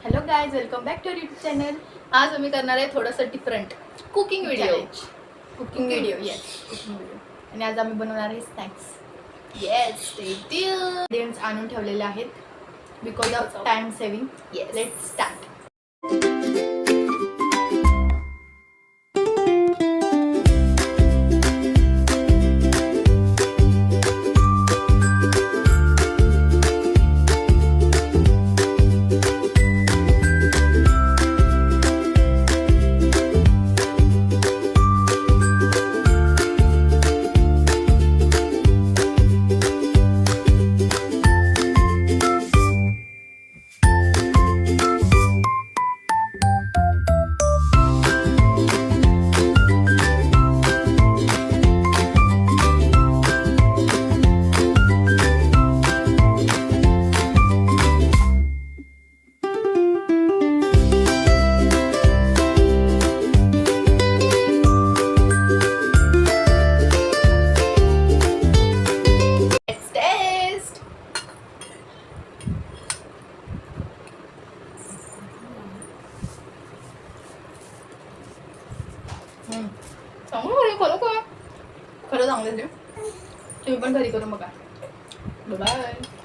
Hello guys, welcome back to YouTube channel. आज आम्ही करणार आहे थोडंसं different cooking video. Cooking video. Yes, cooking video. आणि आज आम्ही बनवणार आहे snacks. Yes, stay tune. Ingredients आणून ठेवलेले आहेत because of time saving. Yes. Let's start. खरं चांगलं तुम्ही पण घरी करून बघा. बाय.